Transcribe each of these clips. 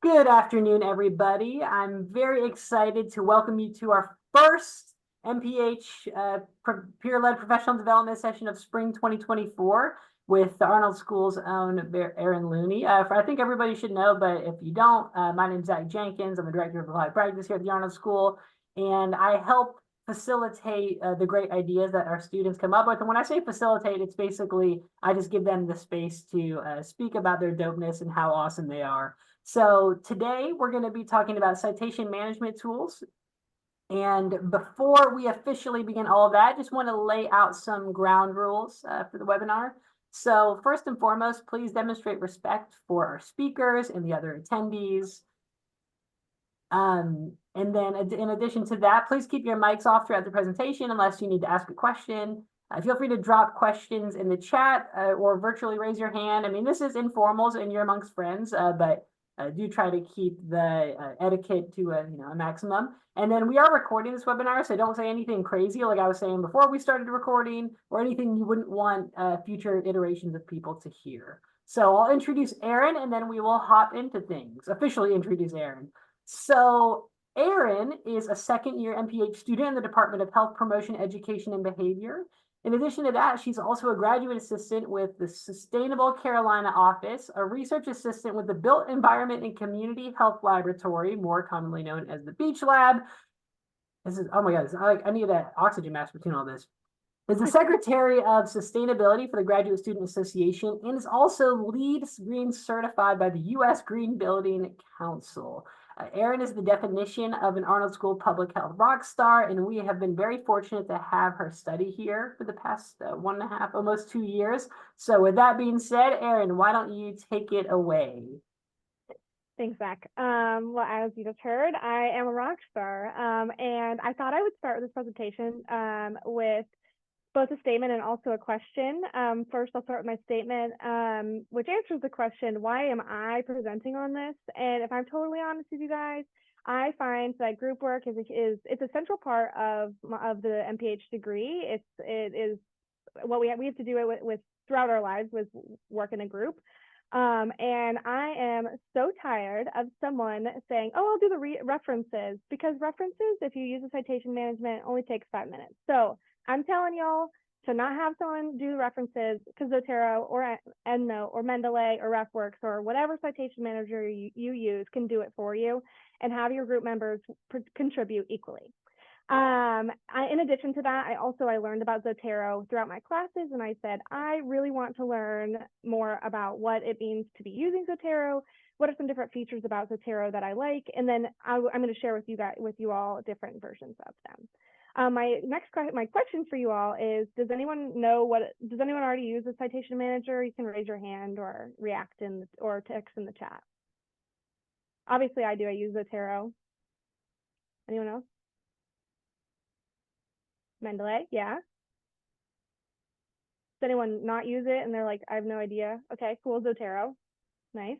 Good afternoon, everybody. I'm very excited to welcome you to our first MPH peer-led professional development session of spring 2024 with the Arnold School's own Erin Looney. I think everybody should know, but if you don't, my name is Zach Jenkins. I'm the director of applied practice here at the Arnold School, and I help facilitate the great ideas that our students come up with. And when I say facilitate, it's basically I just give them the space to speak about their dopeness and how awesome they are. So today we're going to be talking about citation management tools. And before we officially begin all of that, I just want to lay out some ground rules for the webinar. So first and foremost, please demonstrate respect for our speakers and the other attendees. And then in addition to that, please keep your mics off throughout the presentation unless you need to ask a question. Feel free to drop questions in the chat or virtually raise your hand. I mean, this is informals and you're amongst friends, but do try to keep the etiquette to a maximum. And then we are recording this webinar, so don't say anything crazy like I was saying before we started recording or anything you wouldn't want future iterations of people to hear. So I'll introduce Erin and then we will hop into things. Officially introduce Erin. So Erin is a second-year MPH student in the Department of Health Promotion, Education, and Behavior. In addition to that, she's also a graduate assistant with the Sustainable Carolina Office, a research assistant with the Built Environment and Community Health Laboratory, more commonly known as the Beach Lab. This is, oh my God, I need that oxygen mask between all this. Is the Secretary of Sustainability for the Graduate Student Association and is also LEED Green certified by the U.S. Green Building Council. Erin is the definition of an Arnold School public health rock star, and we have been very fortunate to have her study here for the past 1.5, almost 2 years. So with that being said, Erin, why don't you take it away? Thanks, Zach. Well, as you just heard, I am a rock star, and I thought I would start this presentation with both a statement and also a question. First, I'll start with my statement, which answers the question, why am I presenting on this? And if I'm totally honest with you guys, I find that group work it's a central part of the MPH degree. It is what we have to do it with throughout our lives with work in a group. And I am so tired of someone saying, oh, I'll do the references, because references, if you use a citation management, only takes 5 minutes. So I'm telling y'all to not have someone do references, because Zotero or EndNote or Mendeley or RefWorks or whatever citation manager you use can do it for you, and have your group members contribute equally. In addition to that, I learned about Zotero throughout my classes, and I said, I really want to learn more about what it means to be using Zotero. What are some different features about Zotero that I like? And then I'm going to share with you all different versions of them. My question for you all is, does anyone already use a citation manager? You can raise your hand or react or text in the chat. Obviously I do. I use Zotero. Anyone else? Mendeley, yeah. Does anyone not use it and they're like, I have no idea? Okay, cool. Zotero, nice.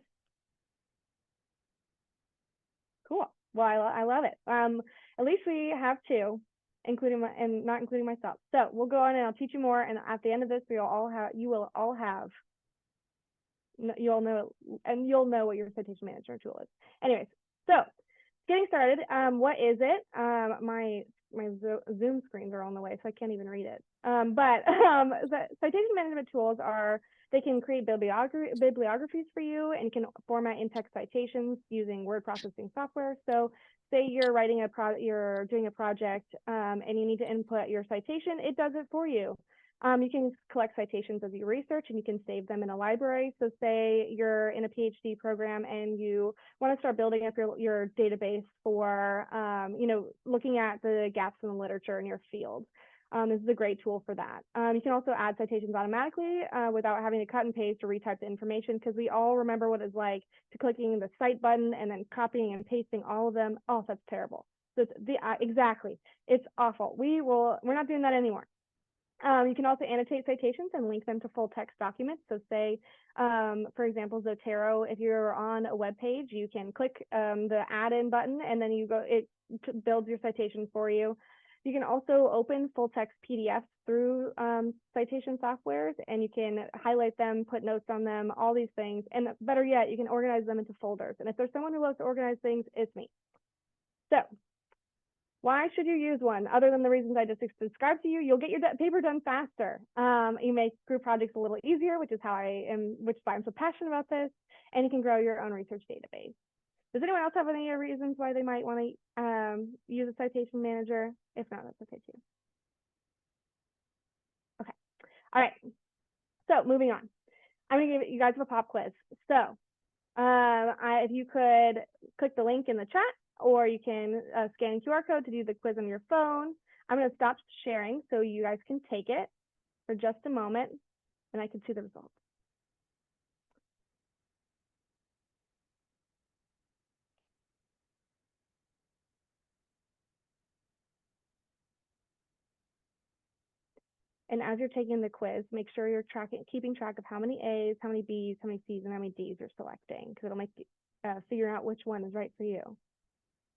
Cool. Well, I love it. At least we have two, not including myself. So we'll go on and I'll teach you more. And at the end of this, you'll know, and you'll know what your citation management tool is. Anyways, so getting started. What is it? My Zoom screens are on the way, so I can't even read it. The citation management tools they can create bibliographies for you, and can format in-text citations using word processing software. So say you're writing you're doing a project and you need to input your citation, it does it for you. You can collect citations as you research, and you can save them in a library. So say you're in a PhD program and you want to start building up your database for, looking at the gaps in the literature in your field. This is a great tool for that. You can also add citations automatically without having to cut and paste or retype the information, because we all remember what it's like to clicking the cite button and then copying and pasting all of them. Oh, that's terrible. So exactly. It's awful. We're not doing that anymore. You can also annotate citations and link them to full text documents. So say, for example, Zotero, if you're on a web page, you can click the add-in button, and then it builds your citation for you. You can also open full text PDFs through citation softwares, and you can highlight them, put notes on them, all these things. And better yet, you can organize them into folders. And if there's someone who loves to organize things, it's me. So why should you use one? Other than the reasons I just described to you, you'll get your paper done faster. You make group projects a little easier, which is why I'm so passionate about this. And you can grow your own research database. Does anyone else have any reasons why they might want to use a citation manager? If not, that's okay too. Okay. All right. So moving on. I'm going to give you guys a pop quiz. So if you could click the link in the chat, or you can scan QR code to do the quiz on your phone. I'm going to stop sharing so you guys can take it for just a moment, and I can see the results. And as you're taking the quiz, make sure you're keeping track of how many A's, how many B's, how many C's, and how many D's you're selecting, because it'll make figuring out which one is right for you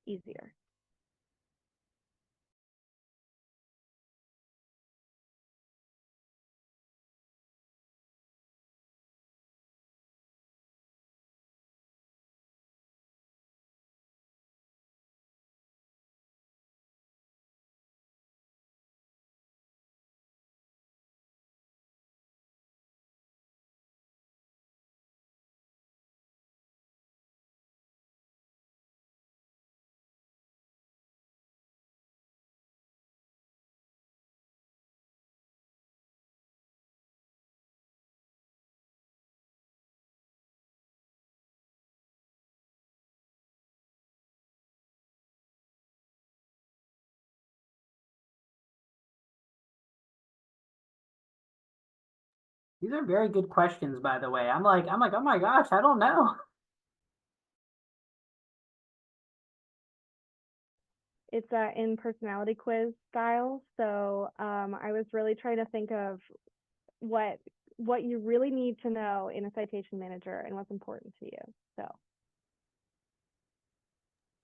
easier. These are very good questions, by the way. I'm like, oh my gosh, I don't know. It's in personality quiz style. So I was really trying to think of what you really need to know in a citation manager and what's important to you. So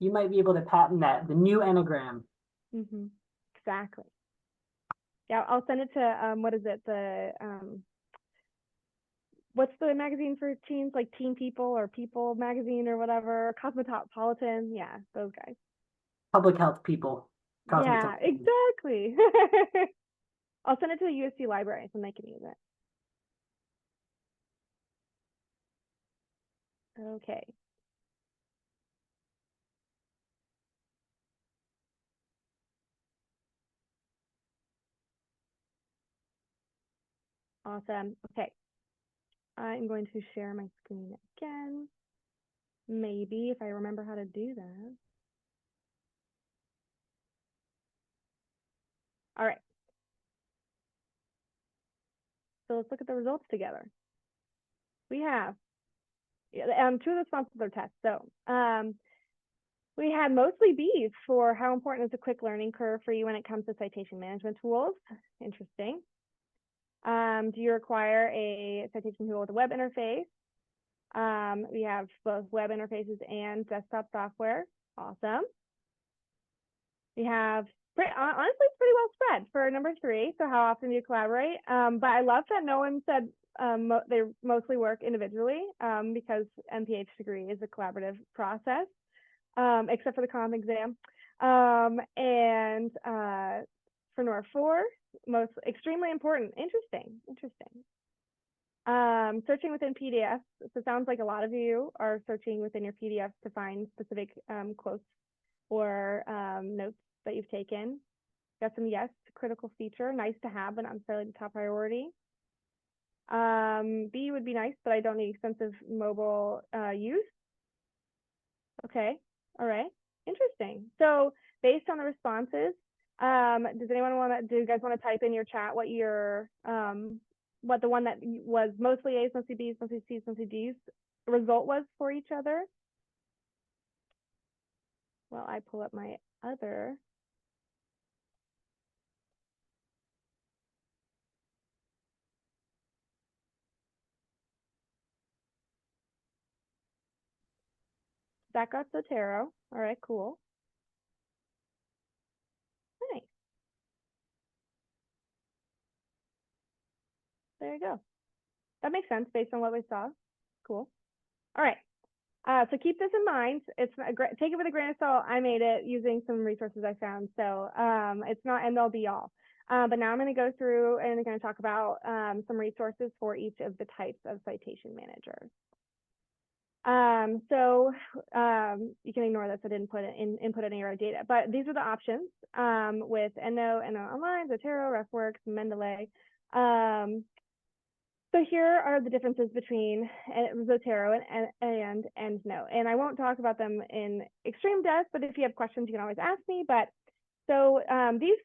You might be able to patent that, the new Enneagram. exactly. Yeah, I'll send it to what is it? The what's the magazine for teens, like Teen People or People magazine or whatever, Cosmopolitan. Yeah, those guys. Public health people. Yeah, exactly. I'll send it to the USC library so they can use it. Okay. Awesome. Okay. I'm going to share my screen again. Maybe if I remember how to do that. All right. So let's look at the results together. We have two of the sponsors are tests. So we had mostly B's for how important is a quick learning curve for you when it comes to citation management tools. Interesting. Do you require a citation tool with a web interface? We have both web interfaces and desktop software. Awesome. We have, honestly, it's pretty well spread for number 3. So how often do you collaborate? But I love that no one said they mostly work individually because MPH degree is a collaborative process, except for the comm exam. And for number 4, most extremely important. Interesting. Searching within PDFs. So it sounds like a lot of you are searching within your PDFs to find specific quotes or notes that you've taken. Got some yes, critical feature, nice to have, but not necessarily the top priority. B would be nice, but I don't need extensive mobile use. Okay, all right, interesting. So based on the responses, does anyone do you guys want to type in your chat what your what the one that was mostly A's, mostly B's, mostly C's, mostly D's result was for each other? Well, I pull up my other. That got Sotero. All right, cool. Nice. there you go. That makes sense based on what we saw. Cool. All right. So keep this in mind. It's take it with a grain of salt. I made it using some resources I found. So it's not end all be all. But now I'm going to go through and I'm going to talk about some resources for each of the types of citation managers. You can ignore this. I didn't input any of our data, but these are the options with EndNote, EndNote Online, Zotero, RefWorks, Mendeley. So here are the differences between Zotero and EndNote, and I won't talk about them in extreme depth, but if you have questions, you can always ask me. But so these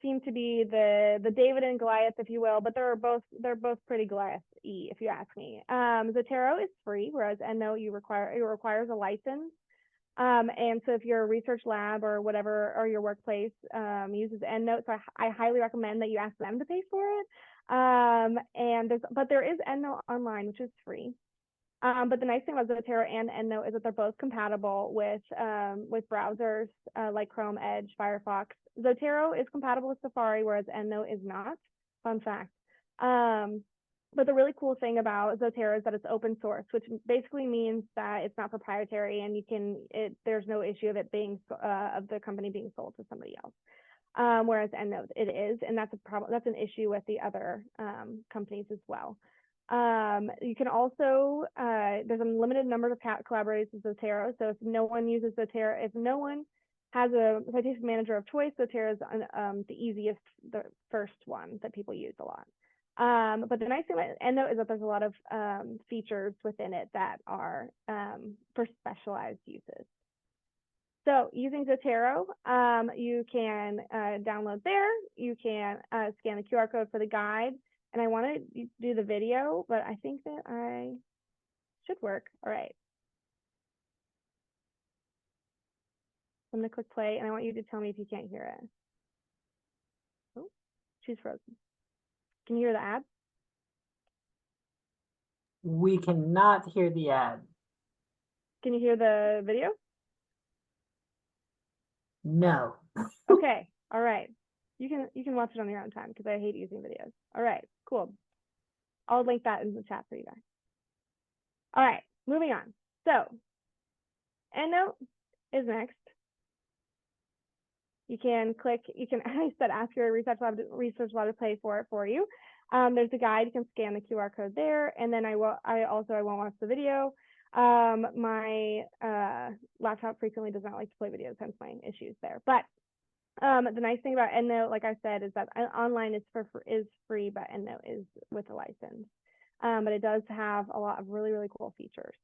seem to be the David and Goliath, if you will, but they're both pretty Goliath-y, if you ask me. Zotero is free, whereas EndNote it requires a license. And so if your research lab or whatever, or your workplace uses EndNote, so I highly recommend that you ask them to pay for it. But there is EndNote Online, which is free. But the nice thing about Zotero and EndNote is that they're both compatible with browsers like Chrome, Edge, Firefox. Zotero is compatible with Safari, whereas EndNote is not. Fun fact. But the really cool thing about Zotero is that it's open source, which basically means that it's not proprietary, and there's no issue of it being of the company being sold to somebody else. Whereas EndNote it is, and that's an issue with the other companies as well. You can also there's a limited number of collaborators with Zotero. So if no one uses Zotero, if no one has a citation manager of choice, Zotero is the first one that people use a lot. But the nice thing about EndNote is that there's a lot of features within it that are for specialized uses. So using Zotero, you can download there. You can scan the QR code for the guide. And I want to do the video, but I think that I should work. All right. I'm going to click play, and I want you to tell me if you can't hear it. Oh, she's frozen. Can you hear the ad? We cannot hear the ad. Can you hear the video? No. Okay. All right. You can watch it on your own time because I hate using videos. All right. Cool. I'll link that in the chat for you guys. All right. Moving on. So EndNote is next. You can I said ask your research lab to pay for it for you. There's a guide. You can scan the QR code there, and then I won't watch the video. My laptop frequently does not like to play videos, hence my issues there. But the nice thing about EndNote, like I said, is that online is free, but EndNote is with a license. But it does have a lot of really, really cool features.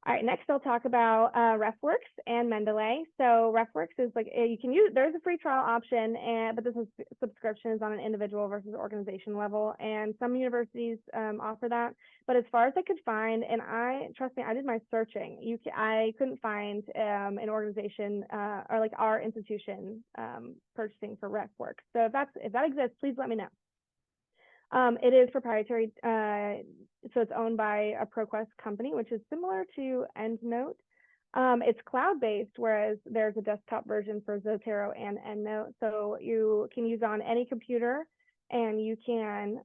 All right, next I'll talk about RefWorks and Mendeley. So RefWorks is like, there's a free trial option, but this subscription is on an individual versus organization level, and some universities offer that. But as far as I could find, and trust me, I did my searching, I couldn't find an organization or like our institution purchasing for RefWorks. So if that exists, please let me know. It is proprietary, so it's owned by a ProQuest company, which is similar to EndNote. It's cloud-based, whereas there's a desktop version for Zotero and EndNote. So you can use it on any computer, and you can,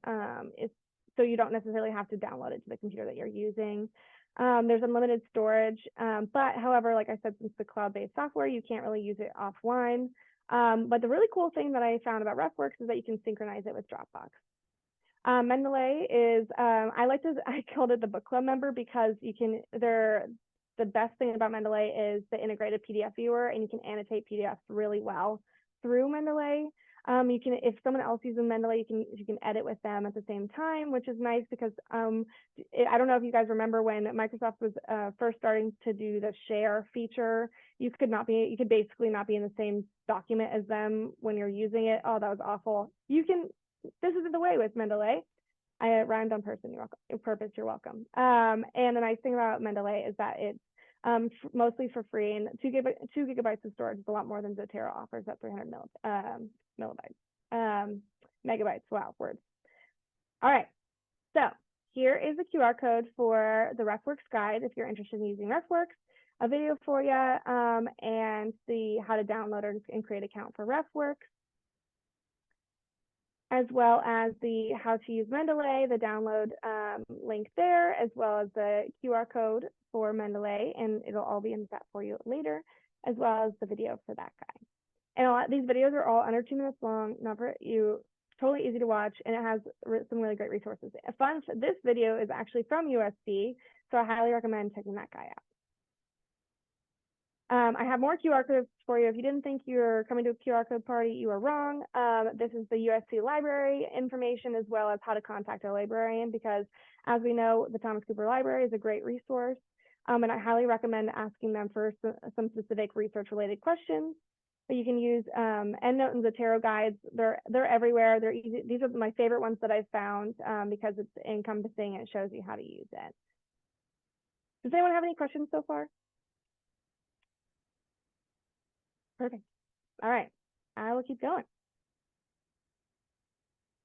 so you don't necessarily have to download it to the computer that you're using. There's unlimited storage, but however, like I said, since the cloud-based software, you can't really use it offline. But the really cool thing that I found about RefWorks is that you can synchronize it with Dropbox. Mendeley is, I called it the book club member because the best thing about Mendeley is the integrated PDF viewer, and you can annotate PDFs really well through Mendeley. If someone else uses Mendeley, you can edit with them at the same time, which is nice because I don't know if you guys remember when Microsoft was first starting to do the share feature. You could basically not be in the same document as them when you're using it. Oh, that was awful. This isn't the way with Mendeley. I rhymed on purpose. You're welcome. And the nice thing about Mendeley is that it's mostly for free, and 2 gigabytes of storage is a lot more than Zotero offers at 300 megabytes. Wow, words. All right. So here is the QR code for the RefWorks guide if you're interested in using RefWorks, a video for you, and how to download and create an account for RefWorks. as well as the how to use Mendeley, the download link there, as well as the QR code for Mendeley, and it'll all be in the chat for you later, as well as the video for that guy. And these videos are all under 2 minutes long, not for you, totally easy to watch, and it has some really great resources. This video is actually from USC, so I highly recommend checking that guy out. I have more QR codes for you. If you didn't think you were coming to a QR code party, you are wrong. This is the USC library information, as well as how to contact a librarian, because as we know, the Thomas Cooper Library is a great resource. And I highly recommend asking them for some specific research related questions. But you can use EndNote and Zotero guides. They're everywhere. They're easy. These are my favorite ones that I've found because it's encompassing and it shows you how to use it. Does anyone have any questions so far? Perfect. All right, I will keep going.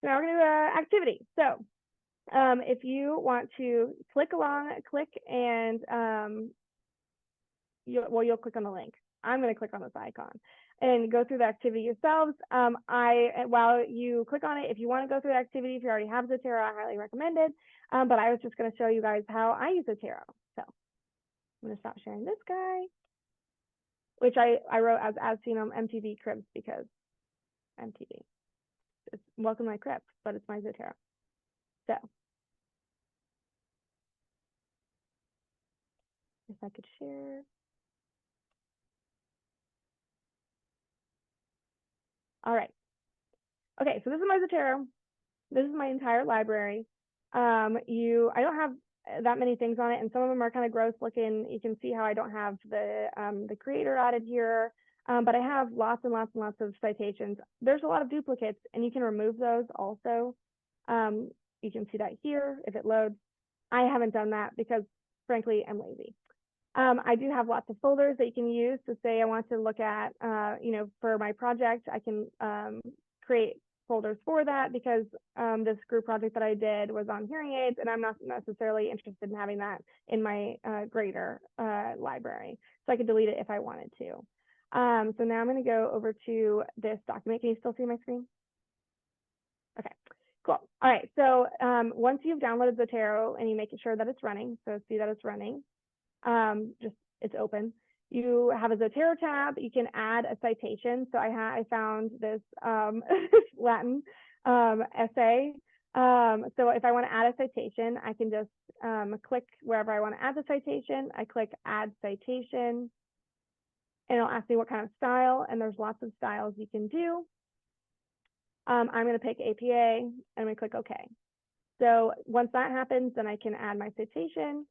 So now we're going to do activity. So if you want to click along, click and you'll click on the link. I'm going to click on this icon and go through the activity yourselves. While you click on it, if you want to go through the activity, if you already have Zotero, I highly recommend it. But I was just going to show you guys how I use Zotero. So I'm going to stop sharing this guy, which I wrote as seen on MTV Cribs because MTV. It's welcome to my Cribs, but it's my Zotero. So if I could share. All right. Okay, so this is my Zotero. This is my entire library. I don't have that many things on it, and some of them are kind of gross looking. You can see how I don't have the creator added here, but I have lots and lots and lots of citations. There's a lot of duplicates, and you can remove those also. You can see that here if it loads. I haven't done that because, frankly, I'm lazy. I do have lots of folders that you can use to say I want to look at, for my project, I can create folders for that because this group project that I did was on hearing aids, and I'm not necessarily interested in having that in my greater library. So I could delete it if I wanted to. So now I'm going to go over to this document. Can you still see my screen? Okay, cool. All right, so once you've downloaded Zotero and you make sure that it's running, so see that it's running, it's open. You have a Zotero tab. You can add a citation. So I found this Latin essay. So if I want to add a citation, I can just click wherever I want to add the citation. I click Add Citation, and it'll ask me what kind of style. And there's lots of styles you can do. I'm going to pick APA, and I'm going to click OK. So once that happens, then I can add my citation.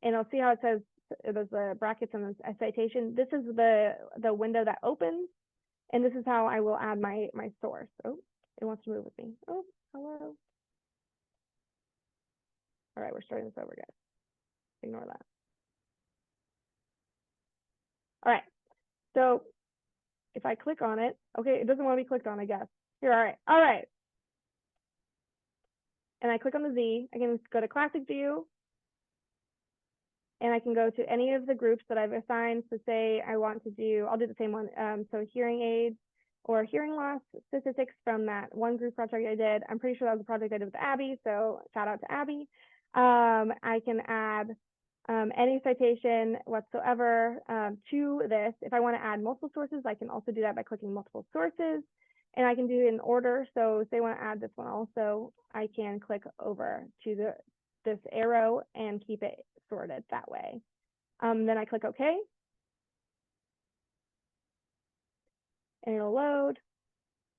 And I'll see how it says there's the brackets and the citation. This is the window that opens, and this is how I will add my source. Oh, it wants to move with me. Oh, hello. All right, we're starting this over, guys. Ignore that. All right, so if I click on it, okay, it doesn't want to be clicked on, I guess. Here, all right. And I click on the Z. I can go to Classic View, and I can go to any of the groups that I've assigned. So say I want to do, I'll do the same one. So hearing aids or hearing loss statistics from that one group project I did. I'm pretty sure that was a project I did with Abby, so shout out to Abby. I can add any citation whatsoever to this. If I want to add multiple sources, I can also do that by clicking multiple sources, and I can do it in order. So say I want to add this one also, I can click over to this arrow and keep it sorted that way. Then I click OK, and it'll load,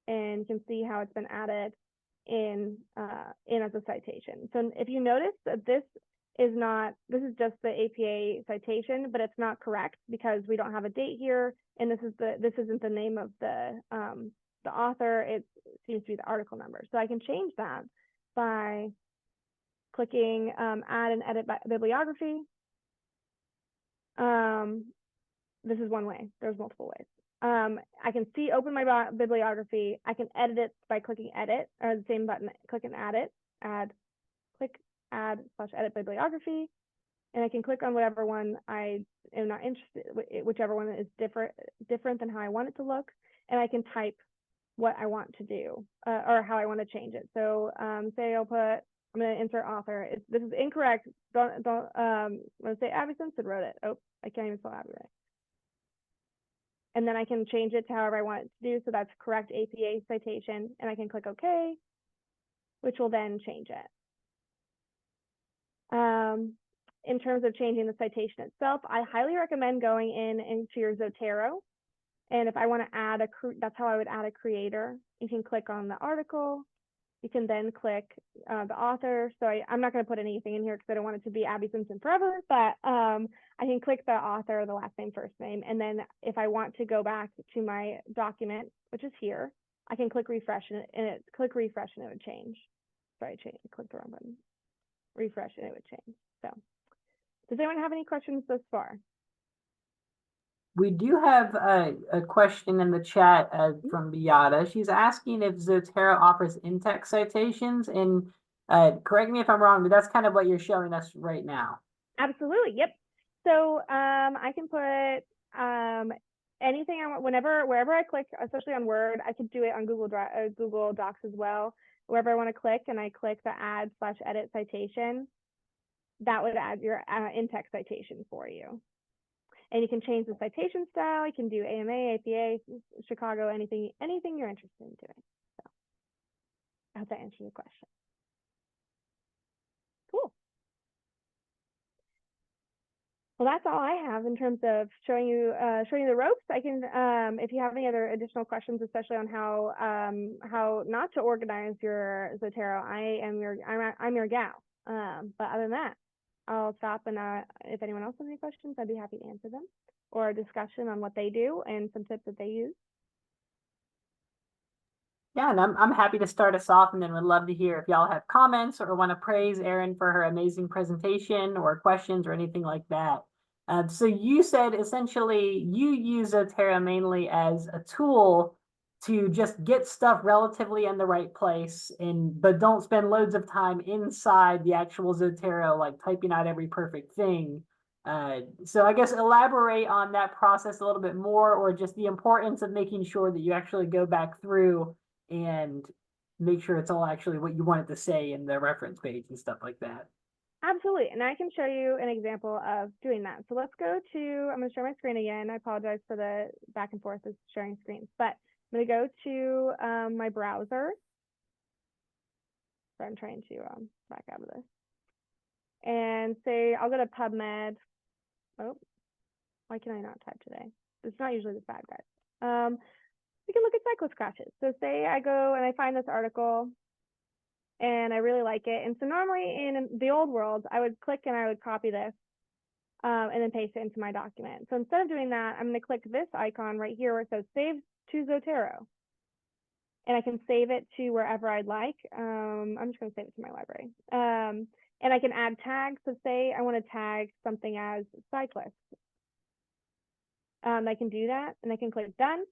and you can see how it's been added in as a citation. So if you notice that this is just the APA citation, but it's not correct because we don't have a date here, and this isn't the name of the author. It seems to be the article number. So I can change that by clicking add and edit bibliography. This is one way. There's multiple ways. I can open my bibliography. I can edit it by clicking edit, or the same button, click and add it, click add/edit bibliography, and I can click on whatever one I am not interested, whichever one is different than how I want it to look, and I can type what I want to do or how I want to change it. So say I'm going to insert author. This is incorrect. I'm going to say Abby Simpson wrote it. Oh, I can't even spell Abby right. And then I can change it to however I want it to do. So that's correct APA citation. And I can click OK, which will then change it. In terms of changing the citation itself, I highly recommend going into your Zotero. And if I want to add that's how I would add a creator. You can click on the article. You can then click the author. So I'm not going to put anything in here because I don't want it to be Abby Simpson forever, but I can click the author, the last name, first name. And then if I want to go back to my document, which is here, I can click refresh and it would change. Sorry, I clicked the wrong button. Refresh and it would change. So does anyone have any questions thus far? We do have a question in the chat from Beata. She's asking if Zotero offers in-text citations, and correct me if I'm wrong, but that's kind of what you're showing us right now. Absolutely. Yep. So I can put anything I want wherever I click, especially on Word. I could do it on Google Docs as well. Wherever I want to click, and I click the add/edit citation, that would add your in-text citation for you. And you can change the citation style. You can do AMA, APA, Chicago, anything you're interested in doing. So I hope that answers your question. Cool. Well, that's all I have in terms of showing you the ropes. I can, if you have any other additional questions, especially on how not to organize your Zotero, I'm your gal. But other than that, I'll stop, and if anyone else has any questions, I'd be happy to answer them, or a discussion on what they do and some tips that they use. Yeah, and I'm happy to start us off, and then would love to hear if y'all have comments or want to praise Erin for her amazing presentation or questions or anything like that. So you said essentially you use Zotero mainly as a tool to just get stuff relatively in the right place, but don't spend loads of time inside the actual Zotero, like typing out every perfect thing. So I guess elaborate on that process a little bit more, or just the importance of making sure that you actually go back through and make sure it's all actually what you want it to say in the reference page and stuff like that. Absolutely. And I can show you an example of doing that. So let's go to, I'm going to share my screen again. I apologize for the back and forth of sharing screens, but I'm going to go to my browser. So I'm trying to back out of this. And say, I'll go to PubMed. Oh, why can I not type today? It's not usually this bad, guys. We can look at cyclist crashes. So say I go and I find this article and I really like it. And so normally in the old world, I would click and I would copy this and then paste it into my document. So instead of doing that, I'm going to click this icon right here where it says Save to Zotero. And I can save it to wherever I'd like. I'm just going to save it to my library. And I can add tags. So say I want to tag something as cyclist. I can do that and I can click Done.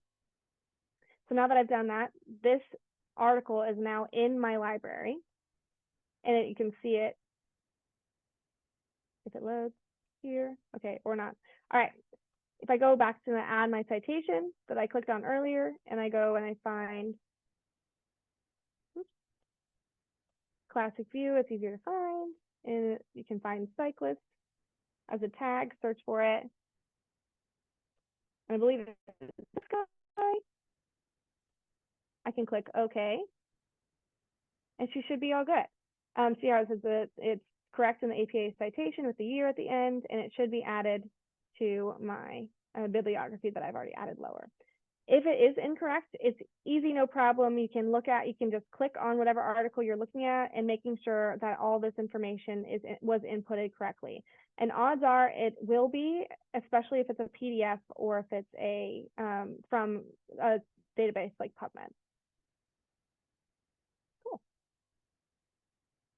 So now that I've done that, this article is now in my library, and you can see it if it loads here. Okay, or not. All right. If I go back to add my citation that I clicked on earlier, and I go and I find classic view, it's easier to find, and you can find cyclist as a tag, search for it. And I believe it's this guy. I can click OK, and she should be all good. See how it says that it's correct in the APA citation with the year at the end, and it should be added to my bibliography that I've already added lower. If it is incorrect, it's easy, no problem. You can just click on whatever article you're looking at and making sure that all this information was inputted correctly. And odds are it will be, especially if it's a PDF or if it's from a database like PubMed. Cool.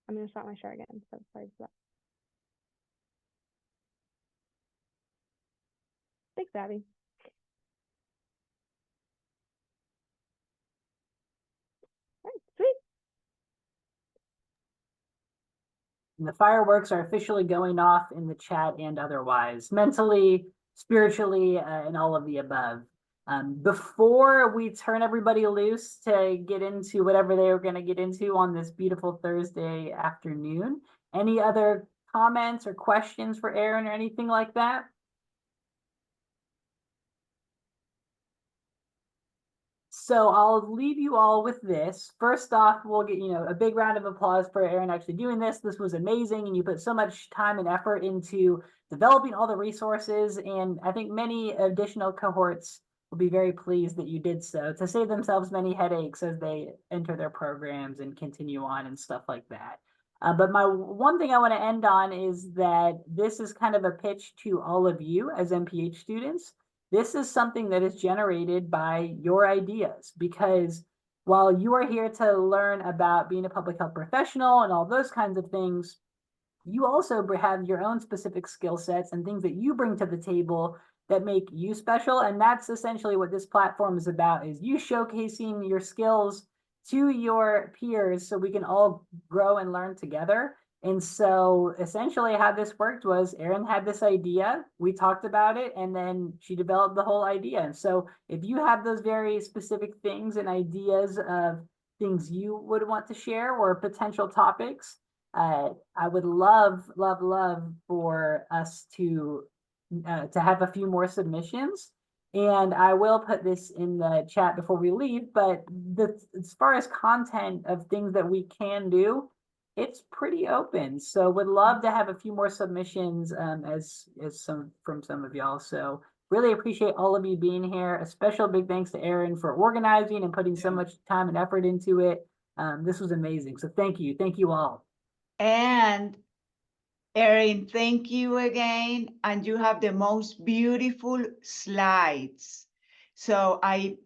I'm going to stop my share again. So sorry for that. Thanks, Abby. All right, sweet. And the fireworks are officially going off in the chat and otherwise, mentally, spiritually, and all of the above. Before we turn everybody loose to get into whatever they were going to get into on this beautiful Thursday afternoon, any other comments or questions for Erin or anything like that? So I'll leave you all with this. First off, we'll get, a big round of applause for Erin actually doing this. This was amazing, and you put so much time and effort into developing all the resources, and I think many additional cohorts will be very pleased that you did so to save themselves many headaches as they enter their programs and continue on and stuff like that. But my one thing I want to end on is that this is kind of a pitch to all of you as MPH students. This is something that is generated by your ideas, because while you are here to learn about being a public health professional and all those kinds of things, you also have your own specific skill sets and things that you bring to the table that make you special. And that's essentially what this platform is about, is you showcasing your skills to your peers so we can all grow and learn together. And so essentially how this worked was Erin had this idea, we talked about it, and then she developed the whole idea. And so if you have those very specific things and ideas of things you would want to share or potential topics, I would love for us to have a few more submissions. And I will put this in the chat before we leave, but as far as content of things that we can do, it's pretty open. So would love to have a few more submissions as from some of y'all. So really appreciate all of you being here. A special big thanks to Erin for organizing and putting so much time and effort into it. This was amazing. So thank you all. And Erin, thank you again. And you have the most beautiful slides. So I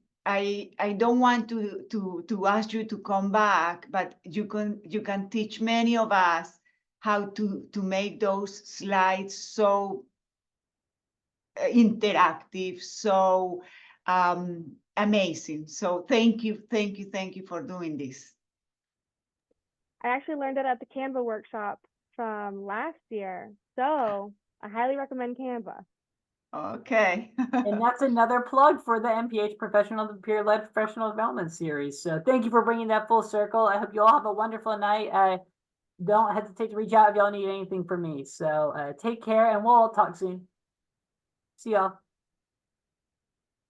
don't want to ask you to come back, but you can teach many of us how to make those slides so interactive, so amazing. So thank you for doing this. I actually learned it at the Canva workshop from last year. So I highly recommend Canva. Okay. And that's another plug for the MPH Professional Peer-Led Professional Development Series. So thank you for bringing that full circle. I hope you all have a wonderful night. Don't hesitate to reach out if y'all need anything from me. So take care, and we'll talk soon. See y'all.